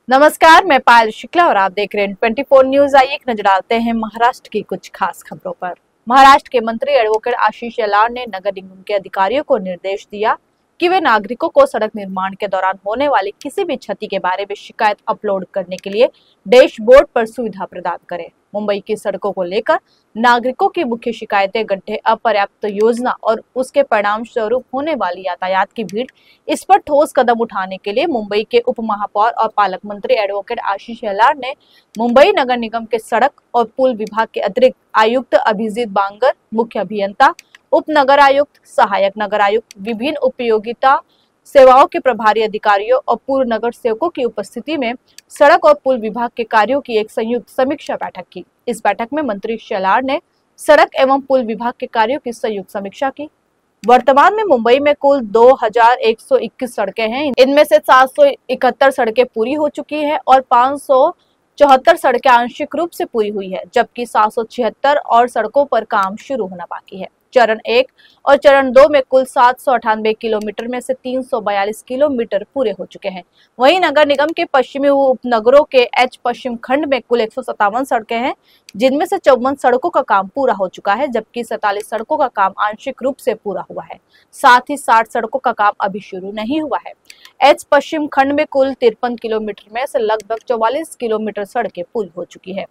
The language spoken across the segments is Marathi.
नमस्कार, मैं पायल शुक्ला और आप देख रहे हैं 24 न्यूज। आइए एक नजर डालते हैं महाराष्ट्र की कुछ खास खबरों पर। महाराष्ट्र के मंत्री एडवोकेट आशीष शेलार ने नगर निगम के अधिकारियों को निर्देश दिया कि वे नागरिकों को सड़क निर्माण के दौरान होने वाली किसी भी क्षति के बारे में शिकायत अपलोड करने के लिए डैशबोर्ड पर सुविधा प्रदान करें। मुंबई की सड़कों को लेकर नागरिकों की मुख्य शिकायतें गड्ढे, अपर्याप्त योजना और उसके परिणाम स्वरूप होने वाली यातायात की भीड़। इस पर ठोस कदम उठाने के लिए मुंबई के उप महापौर और पालक मंत्री एडवोकेट आशीष शेलार ने मुंबई नगर निगम के सड़क और पुल विभाग के अतिरिक्त आयुक्त अभिजीत बांगर, मुख्य अभियंता, उप नगर आयुक्त, सहायक नगर आयुक्त, विभिन्न उपयोगिता सेवाओं के प्रभारी अधिकारियों और पूर्व नगर सेवकों की उपस्थिति में सड़क और पुल विभाग के कार्यों की एक संयुक्त समीक्षा बैठक की। इस बैठक में मंत्री शेलार ने सड़क एवं पुल विभाग के कार्यों की संयुक्त समीक्षा की। वर्तमान में मुंबई में कुल 2121 सड़कें हैं। इनमें से 771 सड़कें पूरी हो चुकी हैं और 574 सड़कें आंशिक रूप से पूरी हुई है, जबकि 776 और सड़कों पर काम शुरू होना बाकी है। चरण 1 और चरण 2 में कुल 798 किलोमीटर में से 342 किलोमीटर पूरे हो चुके हैं। वहीं नगर निगम के पश्चिमी उपनगरों के एच पश्चिम खंड में कुल 157 सड़कें हैं, जिनमें से 54 सड़कों का काम पूरा हो चुका है, जबकि 47 सड़कों का काम आंशिक रूप से पूरा हुआ है। साथ ही 60 सड़कों का काम अभी शुरू नहीं हुआ है। एच पश्चिम खंड में कुल 53 किलोमीटर में से लगभग 44 किलोमीटर सड़कें पूरी हो चुकी है।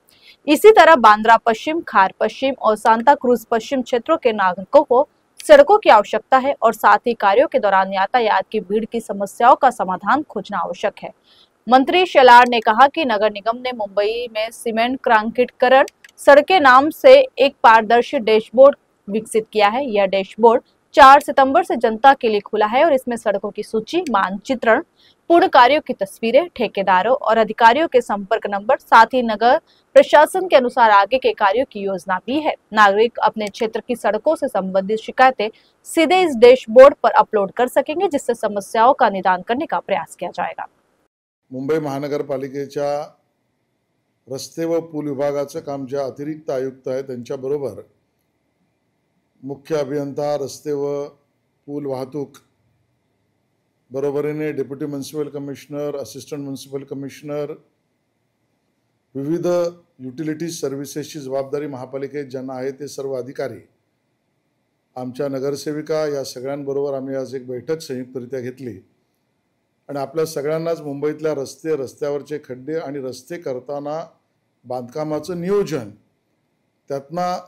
इसी तरह बांद्रा पश्चिम, खार पश्चिम और सांता क्रूज पश्चिम क्षेत्रों के नागरिकों को सड़कों की आवश्यकता है और साथ ही कार्यों के दौरान यातायात की भीड़ की समस्याओं का समाधान खोजना आवश्यक है। मंत्री शेलार ने कहा कि नगर निगम ने मुंबई में सीमेंट क्रांकीकरण सड़कें नाम से एक पारदर्शी डैशबोर्ड विकसित किया है। यह डैशबोर्ड 4 सितंबर से जनता के लिए खुला है और इसमें सड़कों की सूची, मानचित्रण, पूर्ण कार्यों की तस्वीरें, ठेकेदारों और अधिकारियों के संपर्क नंबर, साथ ही नगर प्रशासन के अनुसार आगे के कार्यों की योजना भी है। नागरिक अपने क्षेत्र की सड़कों से संबंधित शिकायतें सीधे इस डैशबोर्ड पर अपलोड कर सकेंगे, जिससे समस्याओं का निदान करने का प्रयास किया जाएगा। मुंबई महानगरपालिकेच्या रस्ते व पूल विभागाचं काम ज्या अतिरिक्त आयुक्त आहेत त्यांच्याबरोबर मुख्य अभियंता, रस्ते व पूल वाहतूक, बरोबरीने deputy municipal commissioner, assistant municipal commissioner, विविध युटिलिटीज सर्व्हिसेसची जबाबदारी महापालिकेत ज्यांना आहे ते सर्व अधिकारी, आमच्या नगरसेविका या सगळ्यांबरोबर आम्ही आज एक बैठक संयुक्तरित्या घेतली आणि आपल्या सगळ्यांनाच मुंबईतल्या रस्ते, रस्त्यावरचे खड्डे आणि रस्ते करताना बांधकामाचं नियोजन, त्यातना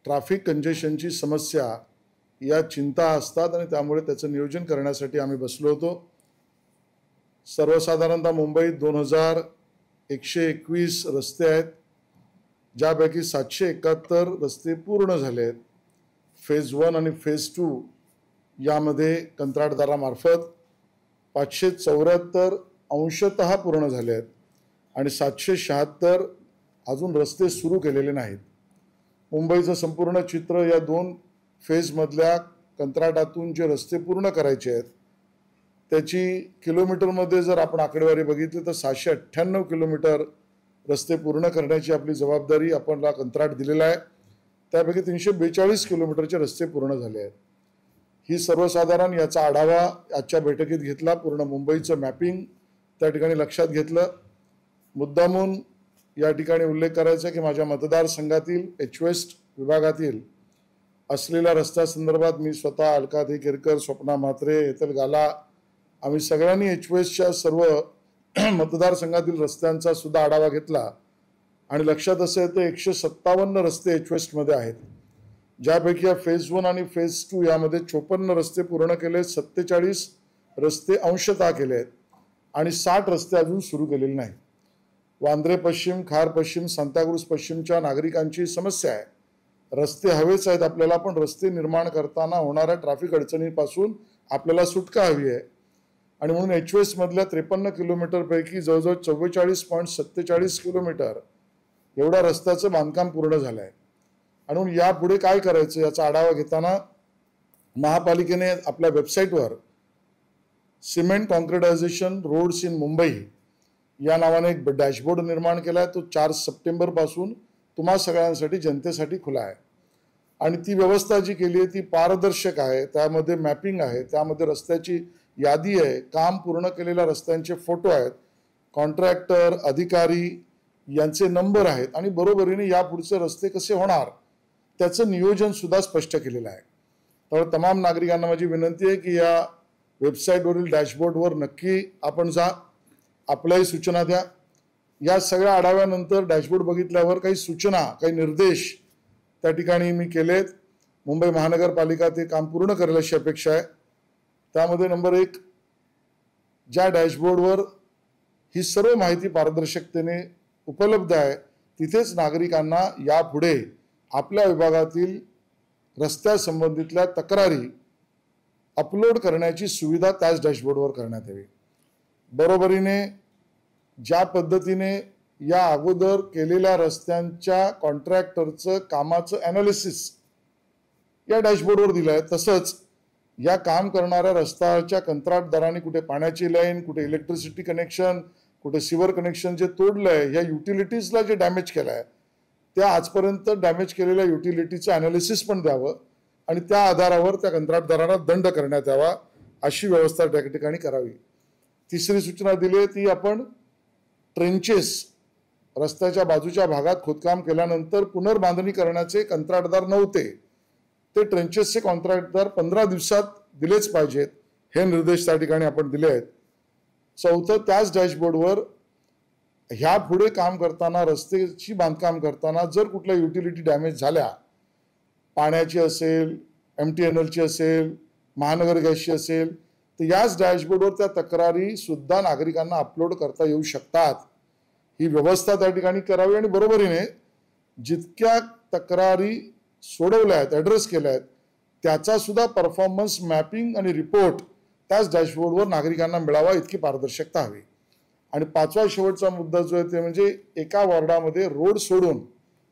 ट्रॅफिक कंजेशनची समस्या या चिंता असतात आणि त्यामुळे त्याचं नियोजन करण्यासाठी आम्ही बसलो होतो। सर्वसाधारणतः मुंबईत 2121 रस्ते आहेत, ज्यापैकी 771 रस्ते पूर्ण झाले आहेत। फेज 1 आणि फेज 2 यामध्ये कंत्राटदारामार्फत 574 अंशतः पूर्ण झाले आहेत आणि 776 अजून रस्ते सुरू केलेले नाहीत। मुंबईचं संपूर्ण चित्र या 2 फेजमधल्या कंत्राटातून जे रस्ते पूर्ण करायचे आहेत त्याची किलोमीटरमध्ये जर आपण आकडेवारी बघितली तर 698 किलोमीटर रस्ते पूर्ण करण्याची आपली जबाबदारी आपणला कंत्राट दिलेला आहे। त्यापैकी 342 किलोमीटरचे रस्ते पूर्ण झाले आहेत। ही सर्वसाधारण याचा आढावा आजच्या बैठकीत घेतला। पूर्ण मुंबईचं मॅपिंग त्या ठिकाणी लक्षात घेतलं। मुद्दामून या ठिकाणी उल्लेख करायचा की माझ्या मतदारसंघातील एच वेस्ट विभागातील असलेल्या रस्त्यासंदर्भात मी स्वतः अलकाताई केरकर, स्वप्ना म्हात्रे, हेतल गाला आम्ही सगळ्यांनी एच वेस्टच्या सर्व मतदारसंघातील रस्त्यांचा सुद्धा आढावा घेतला आणि लक्षात असेल तर 157 रस्ते एच वेस्टमध्ये आहेत, ज्यापैकी फेज 1 आणि फेज 2 यामध्ये 54 रस्ते पूर्ण केले, 47 रस्ते अंशतः केले आहेत आणि 60 रस्ते अजून सुरू केलेले नाहीत। वांद्रे पश्चिम, खार पश्चिम, सांताक्रूज पश्चिमच्या नागरिकांची समस्या आहे। रस्ते हवेच आहेत आपल्याला, पण रस्ते निर्माण करताना होणाऱ्या ट्रॅफिक अडचणींपासून आपल्याला सुटका हवी आहे आणि म्हणून एच वेस्ट मधल्या 53 किलोमीटरपैकी जवळजवळ 44.47 किलोमीटर एवढा रस्त्याचं बांधकाम पूर्ण झालं आहे। आणि म्हणून यापुढे काय करायचं याचा आढावा घेताना महापालिकेने आपल्या वेबसाईटवर सिमेंट कॉन्क्रिटायझेशन रोड्स इन मुंबई या नावाने एक डॅशबोर्ड निर्माण केला आहे। तो 4 सप्टेंबर पासून तुम्हा सगळ्यांसाठी जनतेसाठी खुला आहे आणि ती व्यवस्था जी केली आहे ती पारदर्शक आहे। त्यामध्ये मॅपिंग आहे, त्यामध्ये रस्त्याची यादी आहे, काम पूर्ण केलेल्या रस्त्यांचे फोटो आहेत, कॉन्ट्रॅक्टर, अधिकारी यांचे नंबर आहेत आणि बरोबरीने यापुढचे रस्ते कसे होणार त्याचं नियोजन सुद्धा स्पष्ट केलेलं आहे. त्यामुळे तमाम नागरिकांना माझी विनंती आहे की या वेबसाईटवरील डॅशबोर्डवर नक्की आपण जा, आपल्याही सूचना द्या. या सगळ्या आढाव्यानंतर डॅशबोर्ड बघितल्यावर काही सूचना, काही निर्देश त्या ठिकाणी मी केलेत. मुंबई महानगरपालिका ते काम पूर्ण करेल अशी अपेक्षा आहे. त्यामध्ये नंबर 1, ज्या डॅशबोर्डवर ही सर्व माहिती पारदर्शकतेने उपलब्ध आहे तिथेच नागरिकांना यापुढे आपल्या विभागातील रस्त्यासंबंधितल्या तक्रारी अपलोड करण्याची सुविधा त्याच डॅशबोर्डवर करण्यात यावी. बरोबरीने ज्या पद्धतीने या अगोदर केलेल्या रस्त्यांच्या कॉन्ट्रॅक्टरचं कामाचं ॲनालिसिस या डॅशबोर्डवर दिलं आहे, तसंच या काम करणाऱ्या रस्त्याच्या कंत्राटदारांनी कुठे पाण्याची लाईन, कुठे इलेक्ट्रिसिटी कनेक्शन, कुठे सिवर कनेक्शन जे तोडलं आहे, या युटिलिटीजला जे डॅमेज केलं आहे त्या आजपर्यंत डॅमेज केलेल्या युटिलिटीचं ॲनालिसिस पण द्यावं आणि त्या आधारावर त्या कंत्राटदारांना दंड करण्यात यावा अशी व्यवस्था त्या ठिकाणी करावी. तिसरी सूचना दिली आहे ती आपण ट्रेंचेस, रस्त्याच्या बाजूच्या भागात खोदकाम केल्यानंतर पुनर्बांधणी करण्याचे कंत्राटदार नव्हते, ते ट्रेंचेसचे कॉन्ट्रॅक्टदार 15 दिवसात दिलेच पाहिजेत, हे निर्देश त्या ठिकाणी आपण दिले आहेत. चौथं, त्याच डॅशबोर्डवर ह्या पुढे काम करताना, रस्त्याची बांधकाम करताना जर कुठल्या युटिलिटी डॅमेज झाल्या, पाण्याची असेल, MTNLची असेल, महानगर गॅसची असेल, तर याच डॅशबोर्डवर त्या तक्रारी सुद्धा नागरिकांना अपलोड करता येऊ शकतात. ही व्यवस्था त्या ठिकाणी करावी आणि बरोबरीने जितक्या तक्रारी सोडवल्या आहेत, ॲड्रेस केल्या आहेत, त्याचा सुद्धा परफॉर्मन्स मॅपिंग आणि रिपोर्ट त्याच डॅशबोर्डवर नागरिकांना मिळावा इतकी पारदर्शकता हवी. आणि 5वा शेवटचा मुद्दा जो आहे ते म्हणजे एका वॉर्डामध्ये रोड सोडून,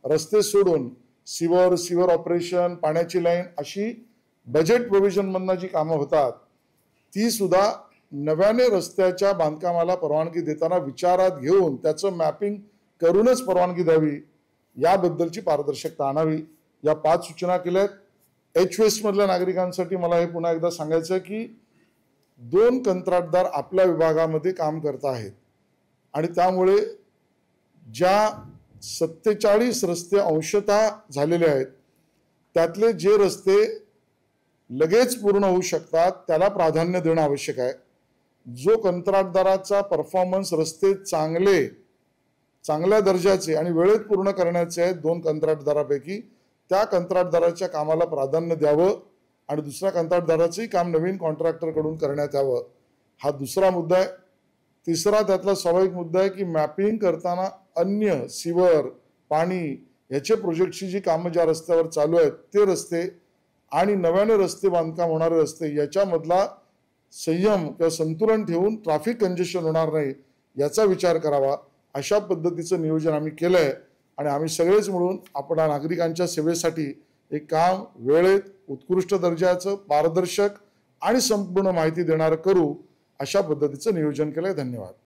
रस्ते सोडून सिवर ऑपरेशन, पाण्याची लाईन अशी बजेट प्रोव्हिजनमधनं जी कामं होतात ती सुद्धा नव्याने रस्त्याच्या बांधकामाला परवानगी देताना विचारात घेऊन त्याचं मॅपिंग करूनच परवानगी द्यावी, याबद्दलची पारदर्शकता आणावी. या 5 सूचना केल्यात. HVS मधल्या नागरिकांसाठी मला हे पुन्हा एकदा सांगायचं आहे की 2 कंत्राटदार आपल्या विभागामध्ये काम करत आहेत आणि त्यामुळे ज्या 47 रस्ते अंशतः झालेले आहेत त्यातले जे रस्ते लगेच पूर्ण होऊ शकतात त्याला प्राधान्य देणं आवश्यक आहे. जो कंत्राटदाराचा परफॉर्मन्स रस्ते चांगल्या दर्जाचे आणि वेळेत पूर्ण करण्याचे आहेत 2 कंत्राटदारापैकी, त्या कंत्राटदाराच्या कामाला प्राधान्य द्यावं आणि दुसऱ्या कंत्राटदाराचंही काम नवीन कॉन्ट्रॅक्टरकडून करण्यात यावं, हा दुसरा मुद्दा आहे. तिसरा त्यातला स्वाभाविक मुद्दा आहे की मॅपिंग करताना अन्य सिवर, पाणी याचे प्रोजेक्टची जी कामं ज्या रस्त्यावर चालू आहेत ते रस्ते आणि नव्याने रस्ते बांधकाम होणारे रस्ते याच्यामधला संयम किंवा संतुलन ठेवून ट्रॅफिक कंजेशन होणार नाही याचा विचार करावा. अशा पद्धतीचं नियोजन आम्ही केलं आहे आणि आम्ही सगळेच मिळून आपल्या नागरिकांच्या सेवेसाठी एक काम वेळेत, उत्कृष्ट दर्जाचं, पारदर्शक आणि संपूर्ण माहिती देणारं करू, अशा पद्धतीचं नियोजन केलं आहे. धन्यवाद.